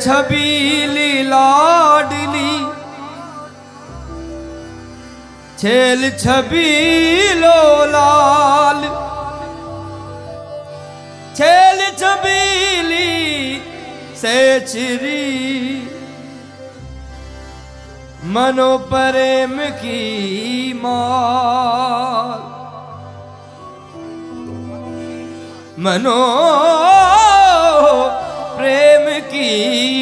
छबीली लाडली छेल छबीलो लाल छेल छबीली से चिरी मनो प्रेम की माल मनो प्रेम की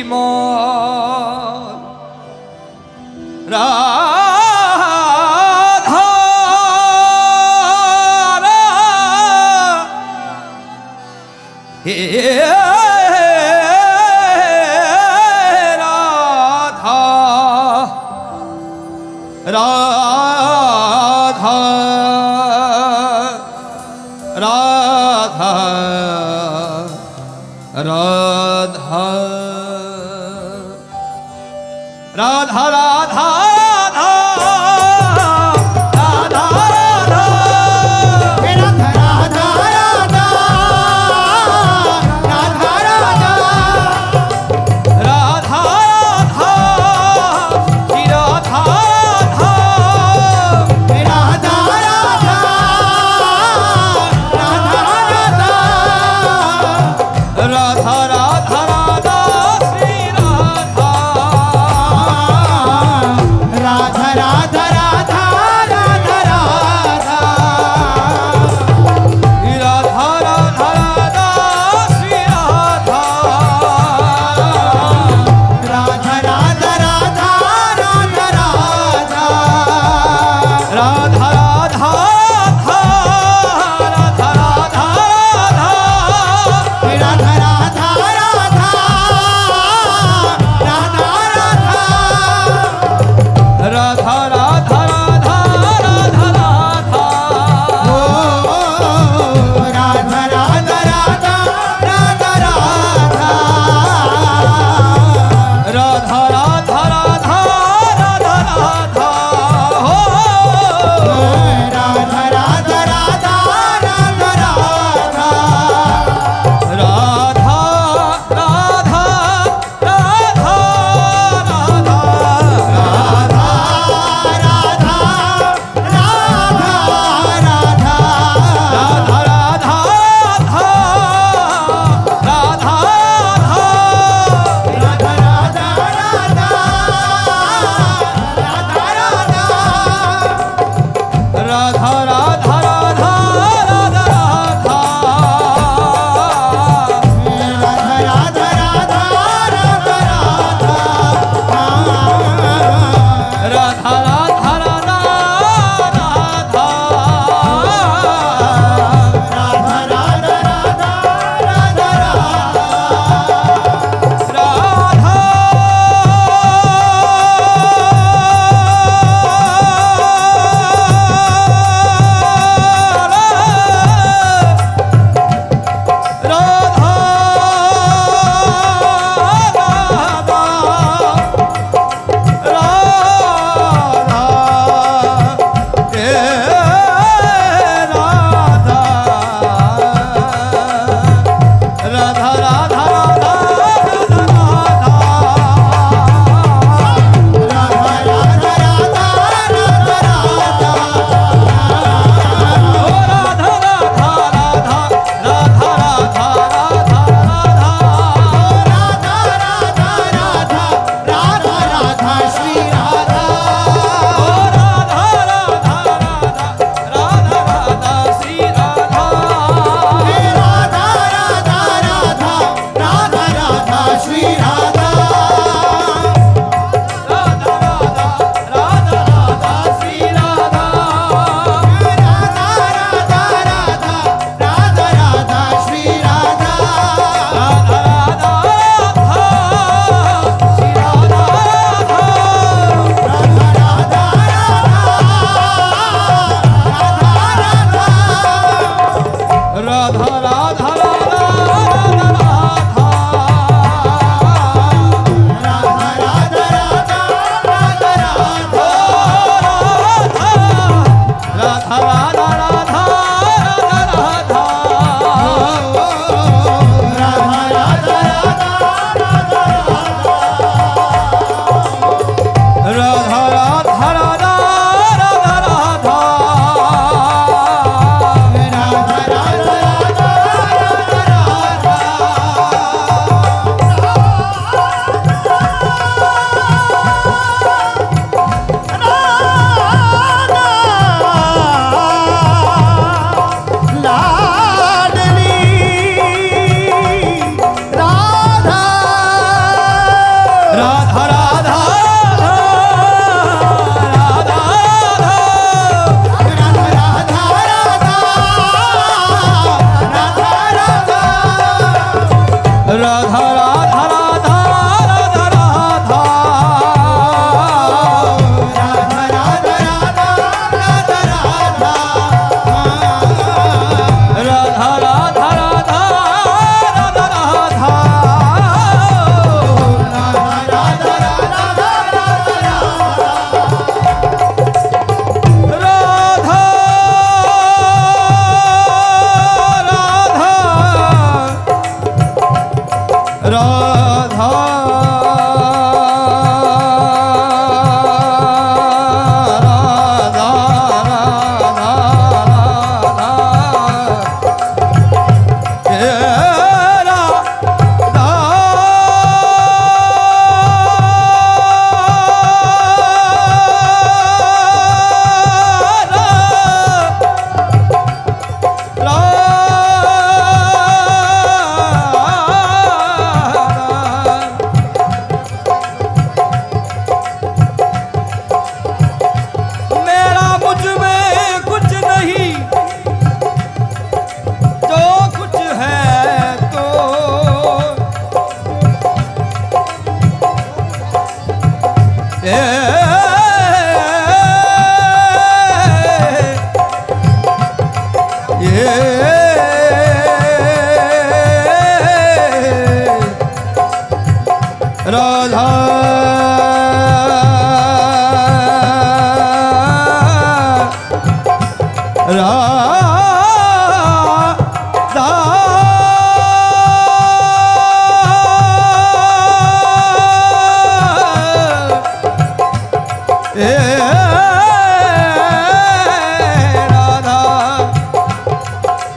माल राधा हे राधा राधा राधा राधा राधा राधा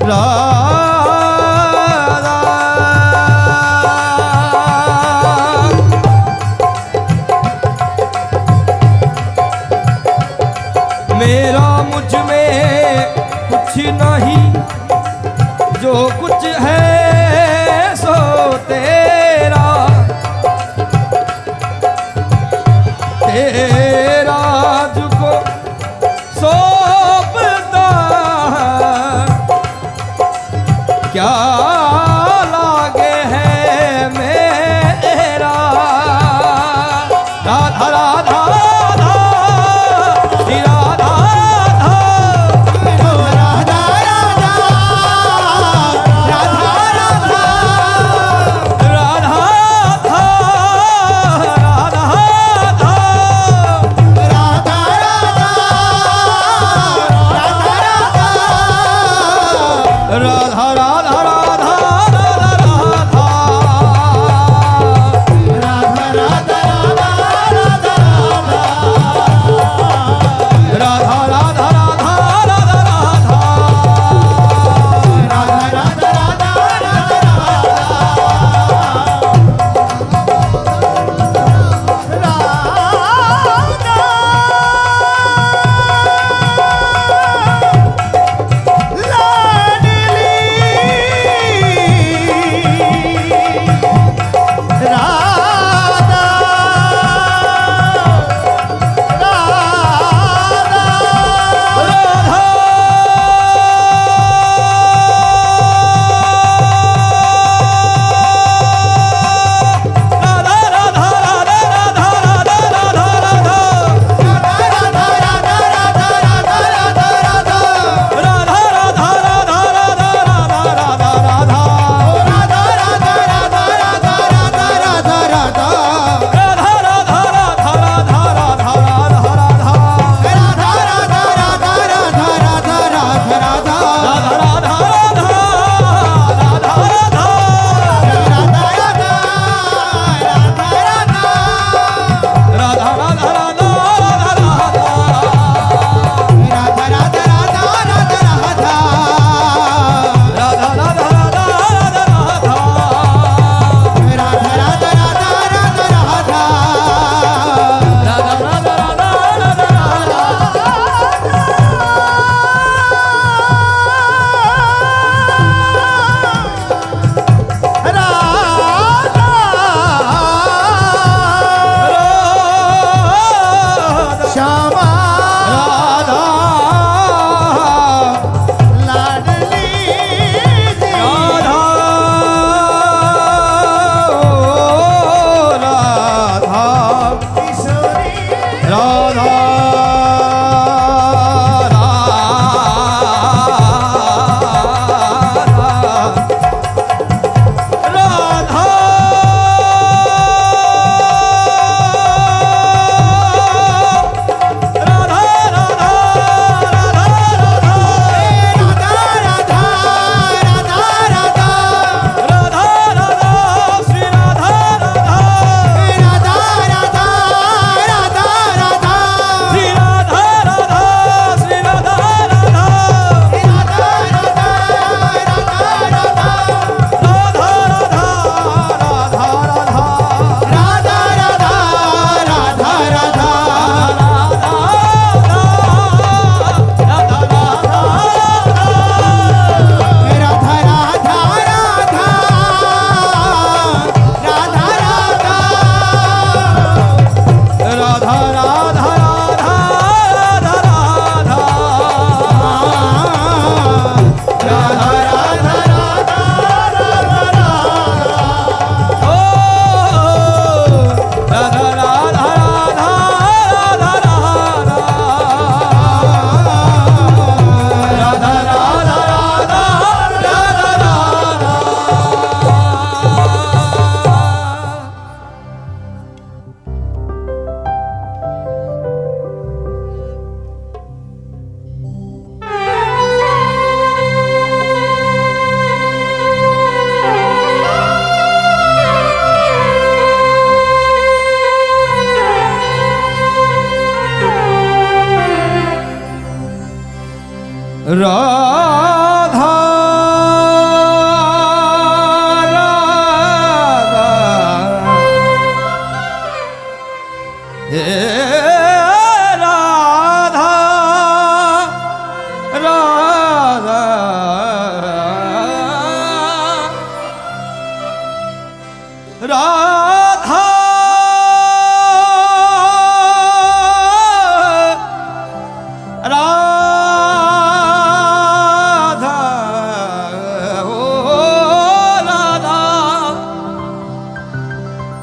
राधा मेरा मुझ में कुछ नहीं, जो कुछ है सो तेरा, तेरा तुझको सौंपता क्या लागे है मेरा। राधा राधा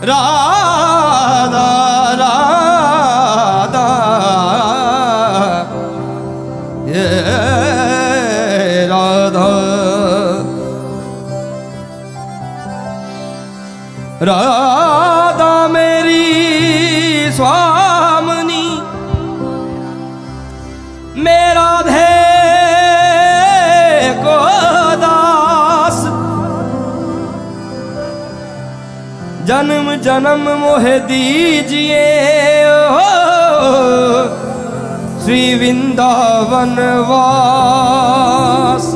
राधा राधा ये राधा राधा मेरी स्वामिनी मेरा धे को दास जन्म जन्म मोहे दीजिए हो श्री वृंदावन वास।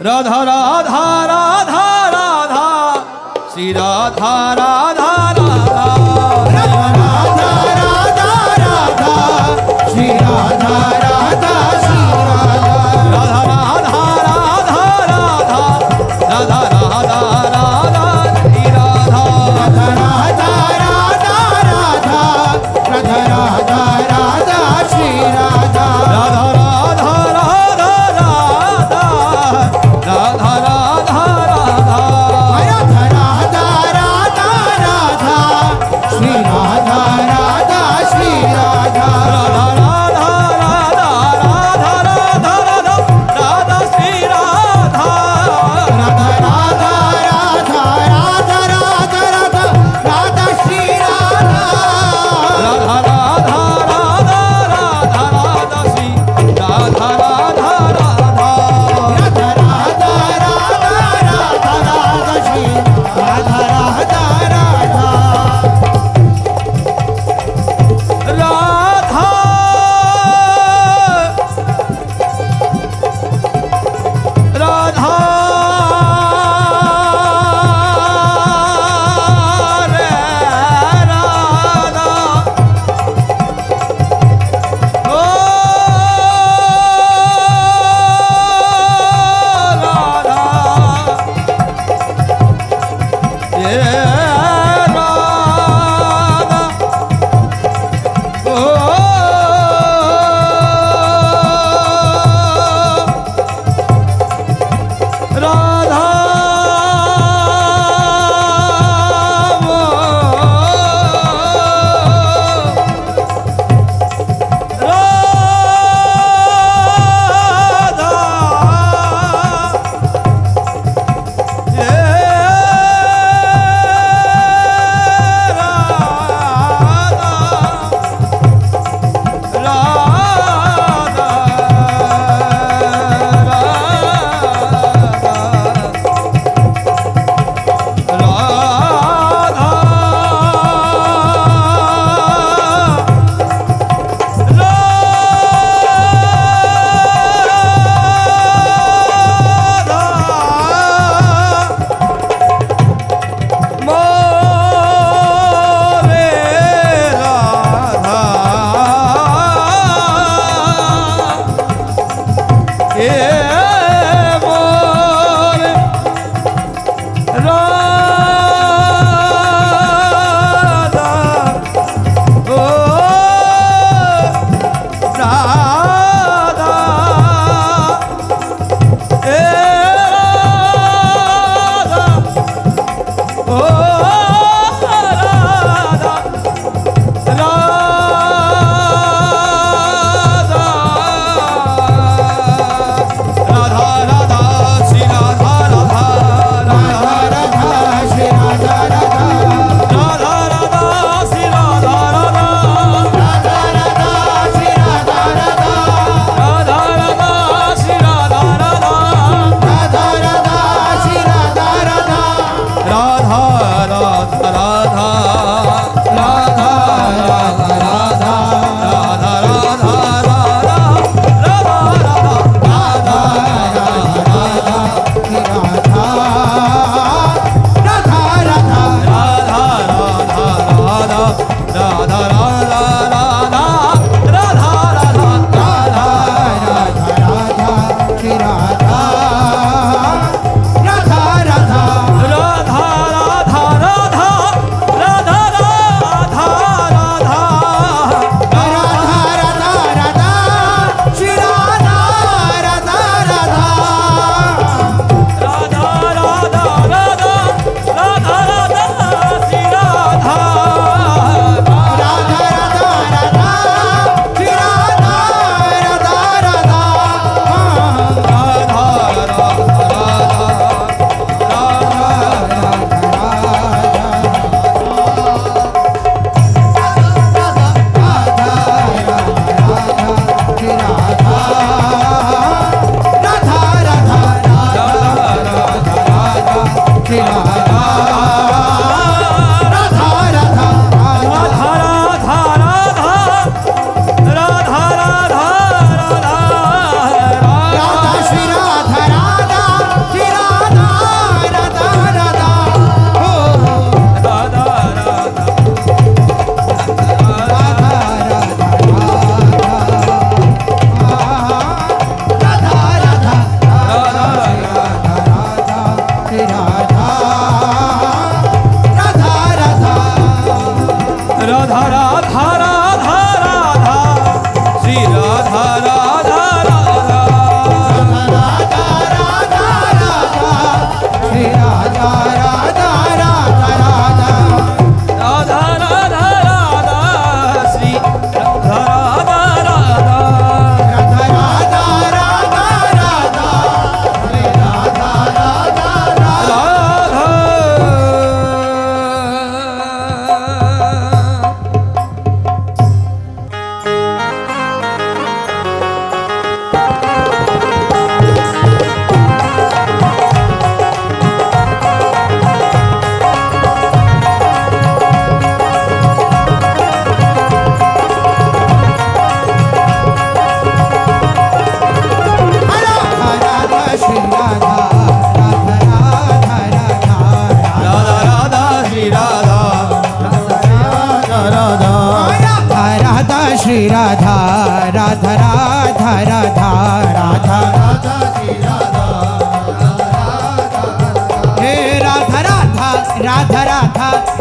राधा राधा राधा राधा श्री राधा राधा राधा राधा राधा राधा श्री राधा राधा श्री राधा राधा राधा राधा राधा राधा राधा श्री राधा राधा राधा राधा राधा राधा राधा राधा श्री राधा राधा राधा राधा राधा राधा राधा राधा राधा राधा राधा राधा श्री राधा राधा श्री राधा राधा राधा राधा राधा राधा राधा राधा श्री राधा राधा राधा राधा राधा राधा राधा राधा श्री राधा राधा राधा राधा राधा राधा श्री राधा राधा राधा राधा राधा राधा राधा राधा श्री राधा राधा राधा राधा राधा रे राधा ओ राधा ये राधा ओ राधा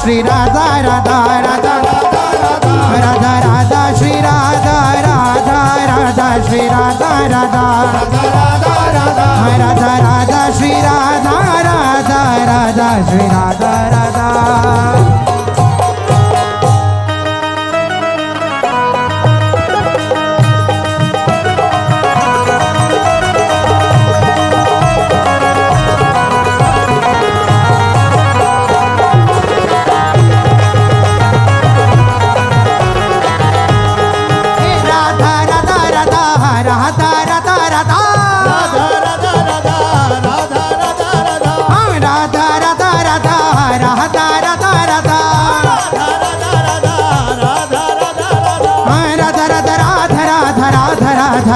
श्री राधा राधा राधा राधा राधा श्री राधा राधा राधा श्री राधा राधा राधा राधा श्री राधा राधा राधा श्री राधा राधा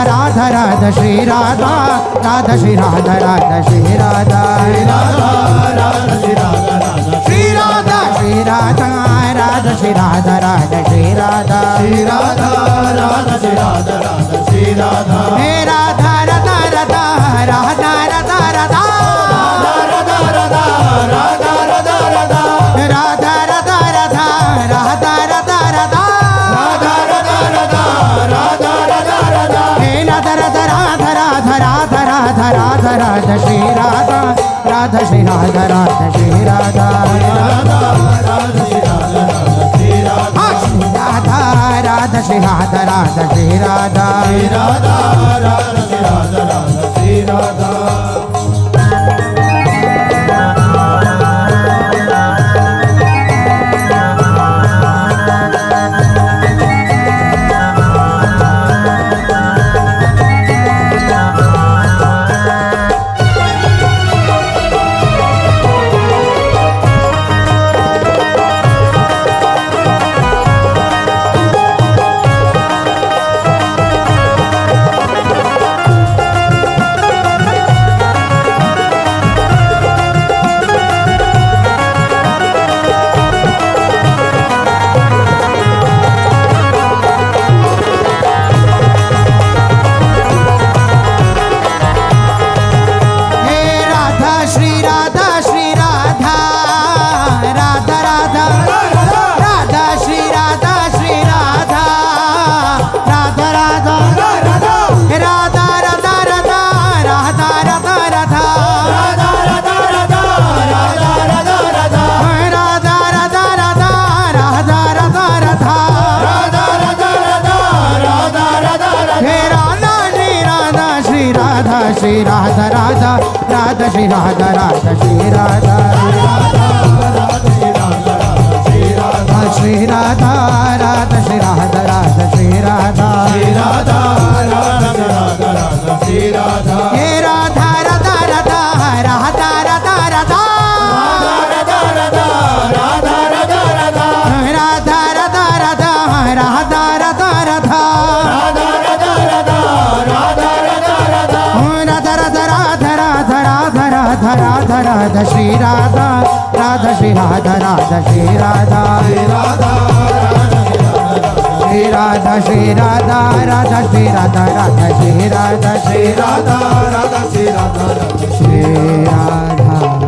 राधा राधा श्री राधा राधा श्री राधा राधा श्री राधा राधा श्री राधा श्री राधा श्री राधा राधा श्री राधा राधा श्री राधा श्री राधा राधा श्री राधा राधा श्री राधा हे राधा राधा राधा राधा राधा राधा राधा राधा राधा राधा राधा राधा राधा राधा राधा राधा राधा राधा राधा श्री राधा राधा श्री राधा राधा श्री राधा राधा श्री राधा राधा श्री राधा राधा श्री राधा राधा श्री राधा राधा श्री राधा श्री राधा राधा राधा श्री राधा राधा श्री राधा श्री राधा राधा श्री राधा राधा श्री राधा श्री राधा हे राधा राधा राधा राधा राधा राधा राधा राधा राधा राधा राधा राधा राधा राधा राधा राधा राधा राधा राधा श्री राधा राधा श्री राधा राधा श्री राधा श्री राधा श्री राधा राधा श्री राधा राधा श्री राधा श्री राधा राधा श्री राधा श्री राधा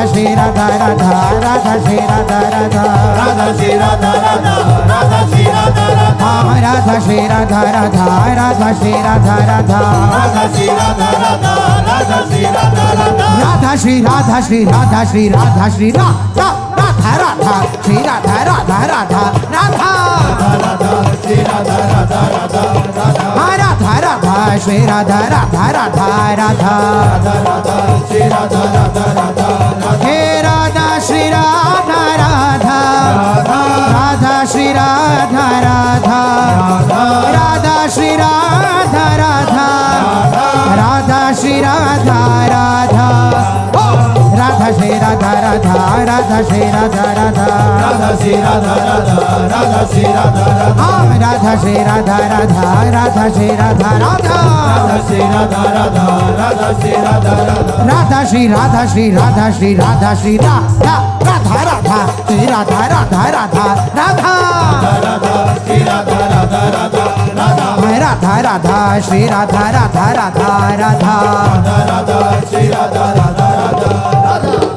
श्री राधा राधा राधा श्री राधा राधा राधा श्री राधा राधा राधा श्री राधा राधा राधा श्री राधा राधा राधा श्री राधा राधा राधा श्री राधा राधा राधा श्री राधा राधा राधा श्री राधा श्री राधा श्री राधा श्री राधा राधा राधा श्री राधा राधा राधा राधा राधा श्री राधा राधा राधा राधा राधा राधा श्री राधा राधा राधा राधा राधा श्री राधा राधा राधा हे राधा श्री राधा राधा राधा श्री राधा राधा राधा श्री राधा राधा राधा श्री राधा राधा राधा श्री राधा राधा राधा श्री राधा राधा राधा श्री राधा राधा राधा श्री राधा राधा राधा श्री राधा राधा राधा श्री राधा राधा राधा श्री राधा राधा राधा श्री राधा राधा राधा श्री राधा श्री राधा श्री राधा श्री राधा राधा राधा श्री राधा राधा राधा राधा राधा श्री राधा राधा राधा राधा राधा राधा श्री राधा राधा राधा राधा राधा श्री राधा राधा राधा राधा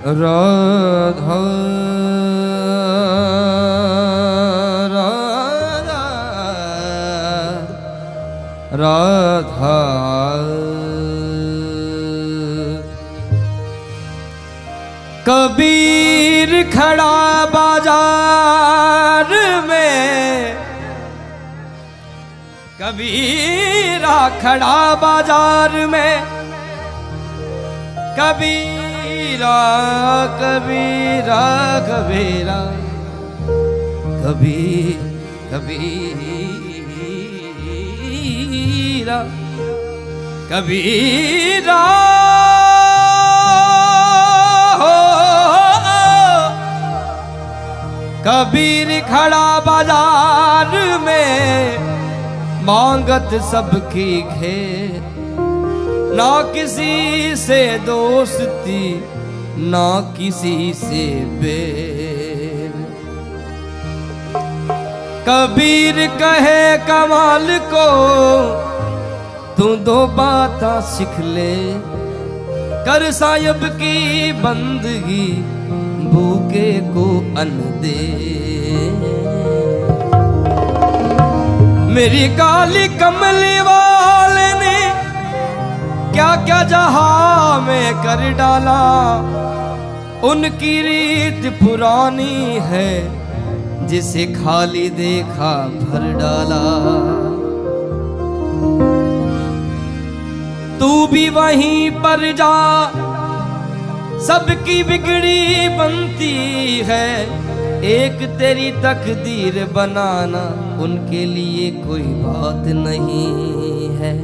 राधा राधा राधा कबीर खड़ा बाजार में, कबीरा खड़ा बाजार में, कबीरा कबीरा कबीरा कबीर कबीरा कबीरा हो। कबीर खड़ा बाजार में, मांगत सबकी घेर, ना किसी से दोस्ती ना किसी से बैर। कबीर कहे कमाल को तू दो बातें सीख ले, कर साहिब की बंदगी भूखे को अन्न दे। मेरी काली कमली वाले ने क्या क्या जहां में कर डाला, उनकी रीत पुरानी है जिसे खाली देखा भर डाला। तू भी वहीं पर जा, सबकी बिगड़ी बनती है, एक तेरी तकदीर बनाना उनके लिए कोई बात नहीं है।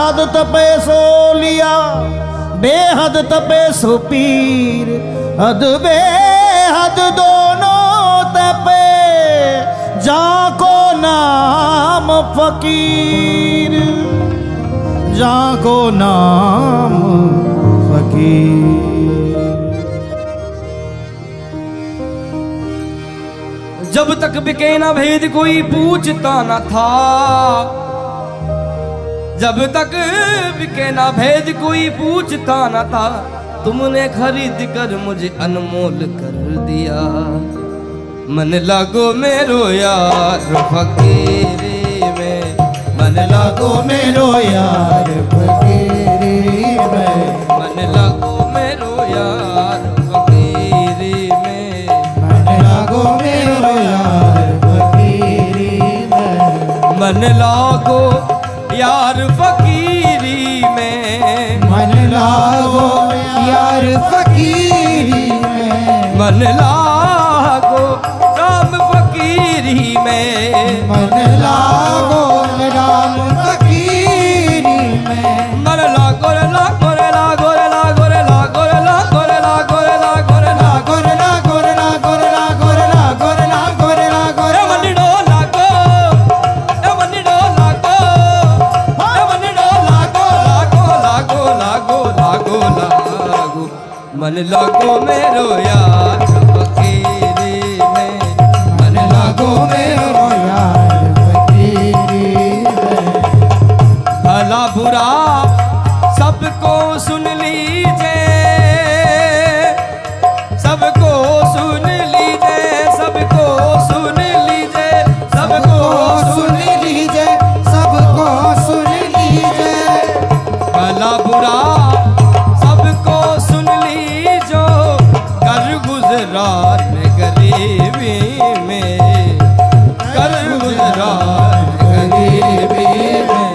हद तपे सो लिया, बेहद तपे सो पीर, हद बेहद दोनों तपे, जाको नाम फकीर, जाको नाम फकीर। जब तक बिके ना भेद कोई पूछता न था, जब तक बिके ना भेद कोई पूछता न था, तुमने खरीद कर मुझे अनमोल कर दिया। मन लागो मेरो यार फकीरी में, मन लागो मेरो यार फकीरी में, मन लागो मेरो यार फकीरी में, मन लागो मेरो यार फकीरी में, मन लागो यार फकीरी में, मन लागो यार फकीरी में, मन लागो राम फकीरी में, मन लागो राम फकीरी में, मन लागो रे लागो रे लागो रे लागो रे लागो रे लागो रे लागो रे लागो रे लागो रे लागो रे लागो रे लागो रे लागो रे लागो रे लागो रे मनिडो लागो, ए मनिडो लागो, ए मनिडो लागो लागो लागो लागो लागो लागो। मन लागो मेरो यार फकीरी में, मन लागो मेरो यार फकीरी में। भला बुरा सबको सुन लीजिए, सबको सुन लीजिए, सबको सुन लीजिए, सबको सुन लीजिए, सबको सुन लीजिए, भला बुरा सबको सुन लीजो, कर गुजरात में गरीबी में, कर गुजरात में गरीबी में।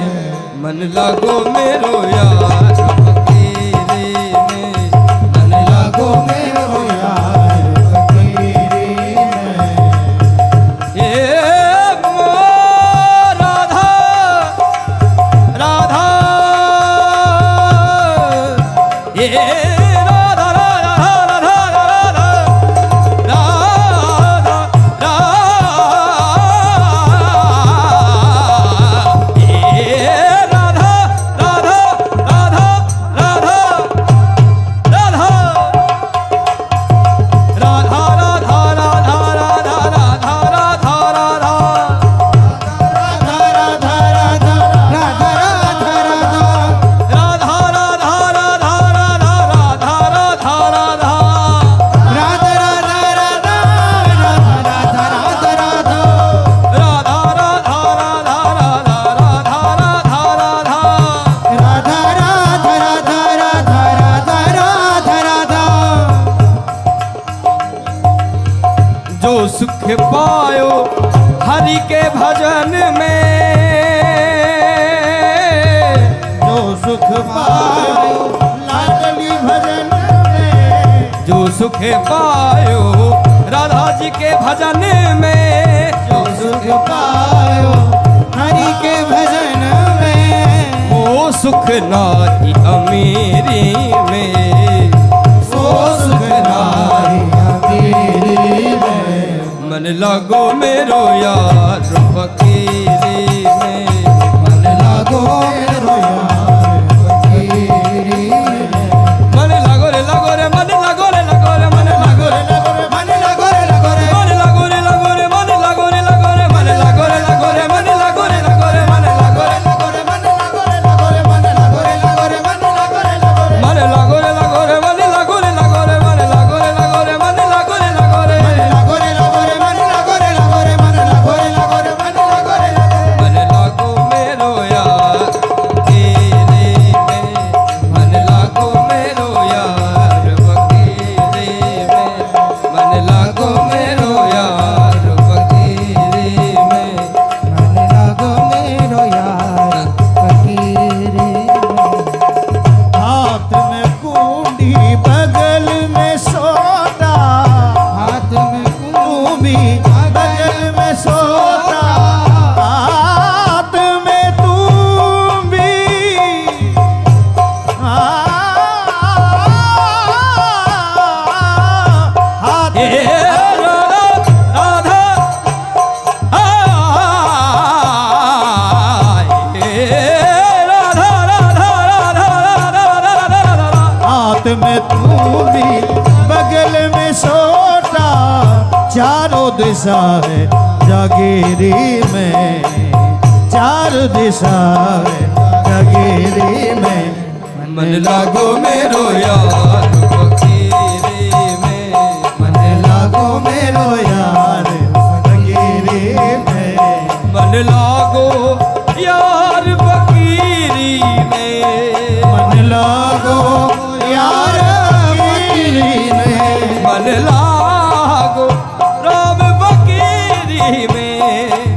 मन लागो मेरो यार फकीरी में, मन लागो मेरो यार फकीरी में। ये राधा राधा ये राधा राधा राधा राधा राधा राधा ये राधा राधा पायो हरि के भजन में, जो सुख पायो लाडली भजन में, जो सुख पायो राधा जी के भजन में, जो सुख पायो हरि के भजन में, वो सुख नारी अमीरी में, वो सुख नारी अमीरी में, मन लागो मेरो यार फकीरी में, मन लागो मेरो यार फकीरी में, मन लागो रे लागो रे मन लागो रे लागो रे मन लागो रे मन लागो रे लागो रे, मन लागो रे लागो रे मन लागो रे लागो रे मन लागो रे लागो रे मन लागो रे लागो रे मन लागो रे लागो रे मन लागो रे लागो रे, मन लागो रे लागो रे, मन लागो रे लागो रे, मन लागो रे लागो रे मन लागो रे लागो रे मन लागो रे लागो रे मन लागो रे लागो रे लागो रे लागो रे, मन लागो रे लागो रे, मन लागो रे लागो रे, मन लागो रे लागो रे, मन लागो मेरो यार तेरे में, मन लागो मेरो यार फकीरी में, मन लागो मेरो यार फकीरी में, मन लागो मेरो यार फकीरी में, हाथ में कुंडी बगल में सोटा, हाथ में कुंडी बगल में सोटा, हाथ में तुम भी, हाथ हे राधा राधा हे राधा राधा राधा राधा राधा, हाथ में तू भी बगल में सोटा, चारों दिशा है जागीरी में, चार दिशा है जागीरी में, मन लागो मेरो यार फकीरी में, मन लागो मेरो यार फकीरी में, मन लागो यार फकीरी में, मन लागो यार फकीरी में, मन लागो राम फकीरी में,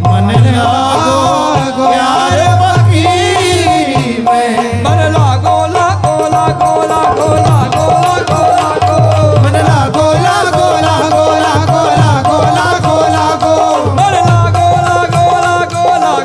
मन लागो यार फकीरी में, मन लागो लागो लागो लागो लागो लागो लागो, मन लागो लागो लागो लागो लागो लागो लागो, मन लागो लागो लागो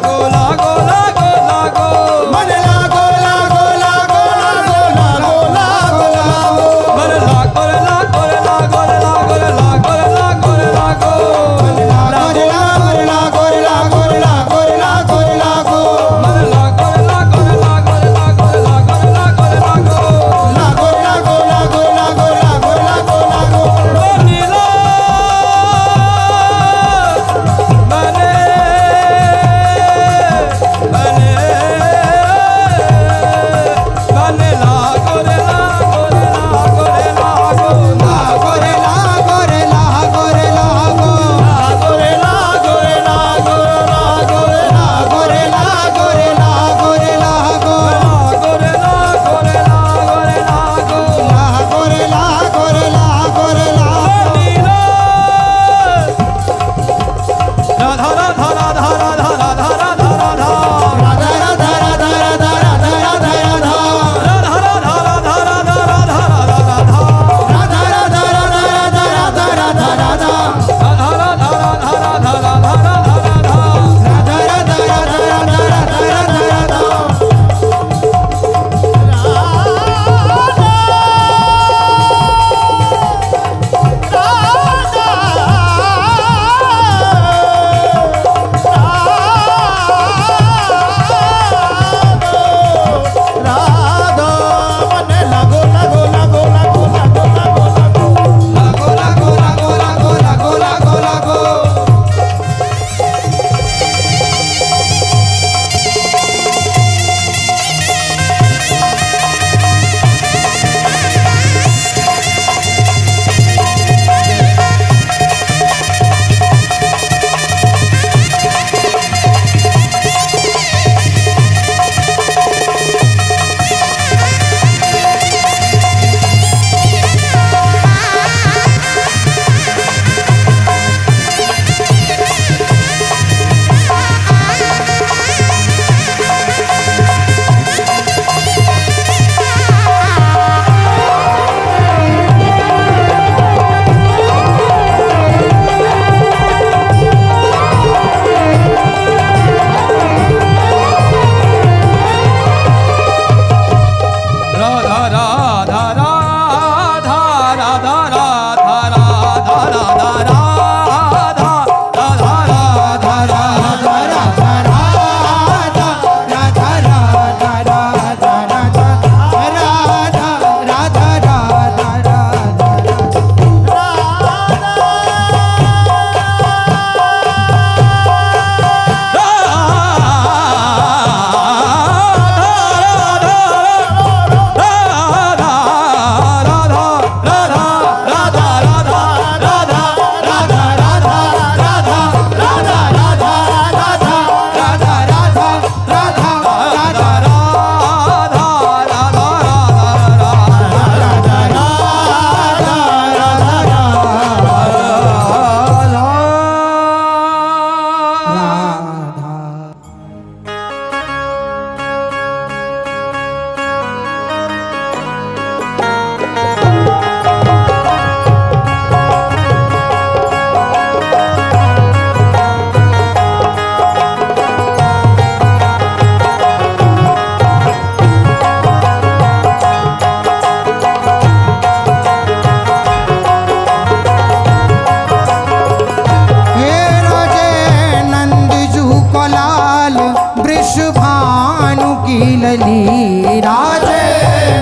लाल वृषभानु की लली राजे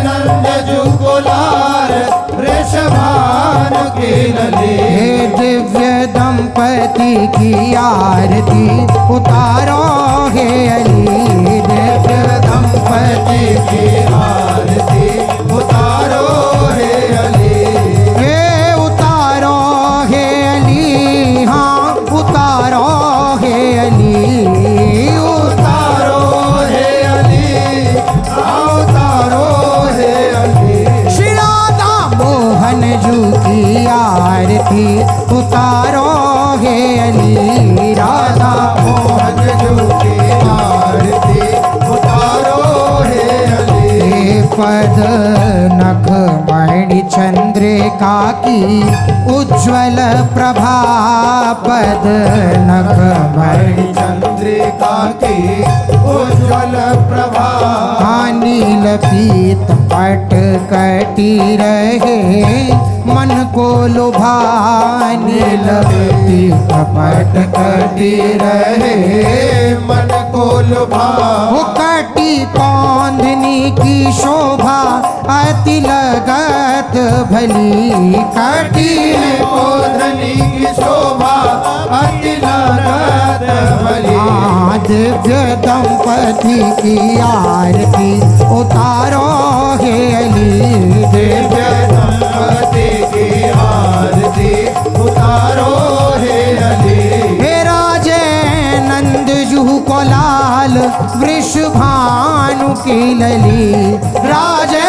नंद जुगो लाल वृषभानु की लली। हे दिव्य दंपति की आरती उतारो हे अली दिव्य दंपति की आरती उतारो हे अली। हे उतारो हे अली हाँ उतारो हे अली उतारो हे अली उतारो हे अली। श्री राधा मोहन जू की आरती उतारो हे अली राधा मोहन जू की आरती उतारो हे अली। हे पद नख मणि चंद्रिका की उज्ज्वल प्रभा पद नख मणि चंद्रिका की उज्ज्वल प्रभा। नील पीत पट कटी रहे मन को लुभा नील पीत पट कटी रहे मन को लुभा। वो कटी कौंधनी की शोभा अति लगत भली कटी कोधनी की शोभा अति लगत भली। दिव्य दंपति की आरती उतारो हे अली दिव्य दंपति की आरती उतारो हे अली। हे राजे नंद जू को लाल वृषभानु की लली राजे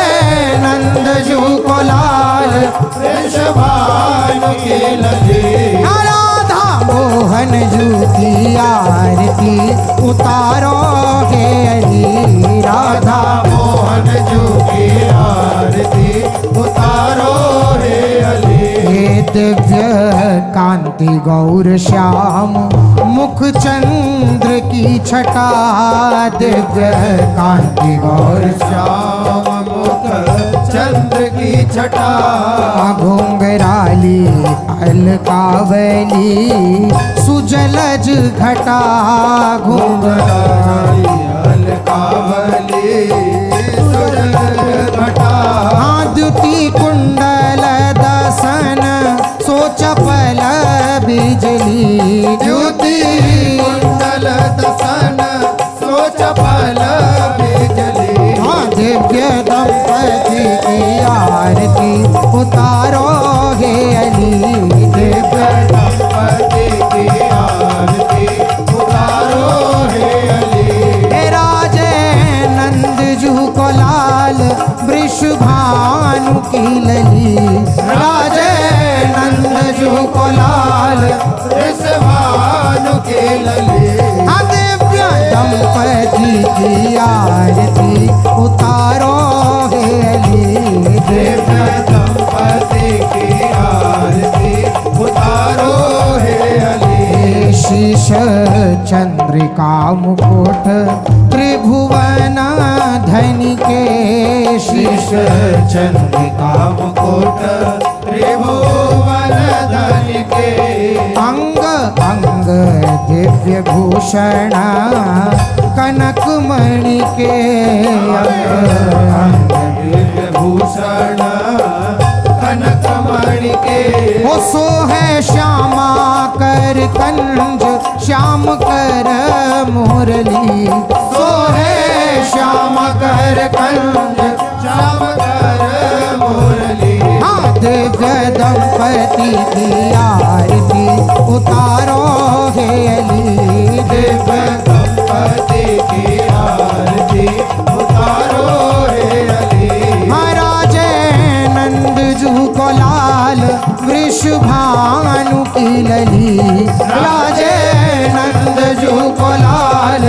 नंद जू को लाल वृषभानु की लली। राधा मोहन जू की आरती उतारो हे अली राधा मोहन जू की आरती उतारो हे अली। हे दिव्य कांति गौर श्याम मुख चंद्र की छटा दिव्य कांति गौर श्याम मुख चंद्र की छटा। घुंघराली अलकावली सुजलज घटा घुंघराली अलकावली सुजलज घटा। द्युति कुंडल दसन सो चपल बिजली द्युति कुंडल दसन सो चपल बिजली। दिव्य दंपति की आरती उतारो हे अली दिव्य दंपति की आरती उतारो हे अली। हे राजे नंद जू को लाल वृषभानु की लली राजे नंद जू को लाल वृषभानु की लली। दिव्य दंपति की आरती उतारो हे अली दिव्य दंपति की आरती उतारो हे अली। शीश चंद्रिका मुकुट त्रिभुवन धनि के शीश चंद्रिका मुकुट त्रिभुवन धनि के। अंग अंग दिव्य भूषण कनक मणि के अंग दिव्य भूषण कनक मणि के। वो सो है श्यामा कर कंज श्याम कर मुरली सो है श्याम कर कंज श्याम कर मुरली। दिव्य दंपति की आरती उतारो हे अली दिव्य दंपति की आरती उतारो हे अली। महाराजे नंद जू को लाल वृषभानु की लली राजे नंद जू को लाल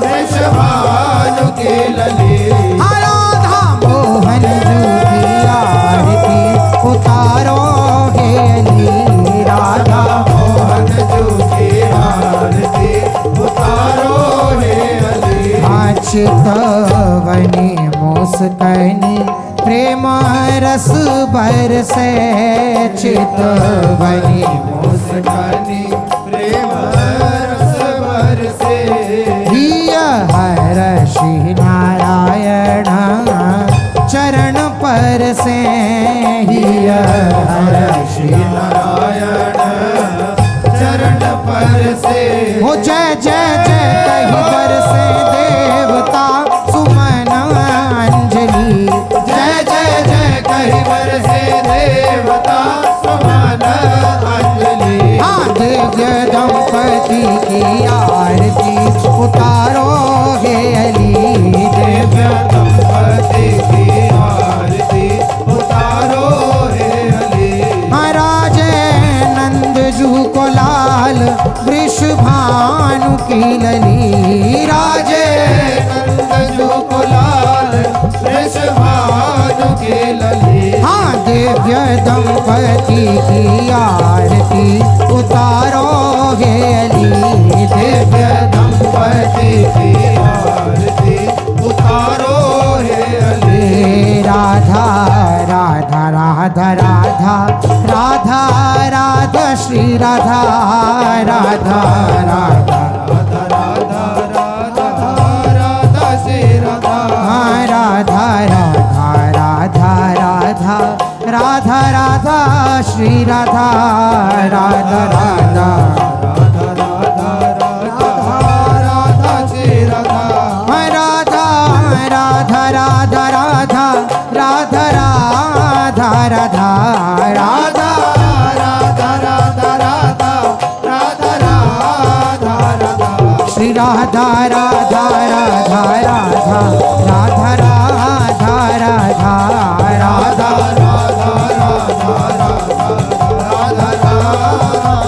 वृषभानु की लली। राधा मोहन जू की आरती उतारो हे अली राधा मोहन जू की आरती उतारो हे अली। चितवनी मुस्कनी प्रेम रस बरसे चितवनी मुस्कानी प्रेम रस बरसे। ही हे ललित हाँ दिव्य दंपति की आरती उतारो हे अली दिव्य दंपति की आरती उतारो हे अली हे राधा राधा राधा राधा राधा राधा श्री राधा राधा राधा राधा राधा राधा राधा श्री राधा हाँ राधा राधा राधा राधा राधा राधा श्री राधा राधा राधा राधा राधा राधा राधा श्री राधा हाँ राधा राधा राधा राधा राधा राधा राधा राधा राधा राधा राधा राधा राधा राधा श्री राधा राधा राधा राधा राधा राधा राधा राधा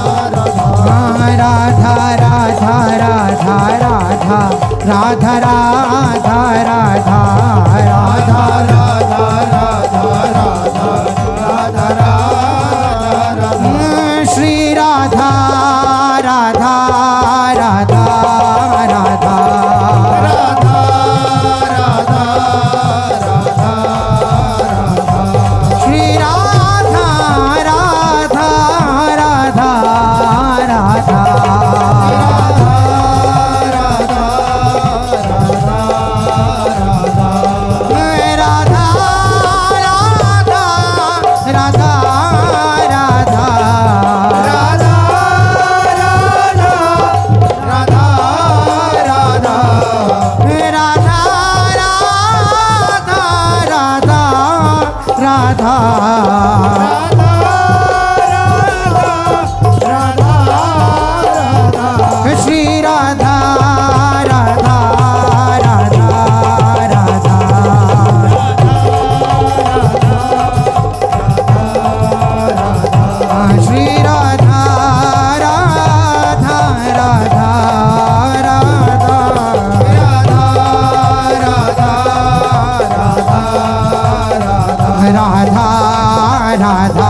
हाँ राधा राधा राधा राधा राधा राधा राधा राधा श्री राधा राधा राधा राधा श्री राधा राधा राधा राधा राधा राधा राधा राधा राधा राधा राधा श्री राधा राधा राधा राधा श्री राधा राधा राधा राधा राधा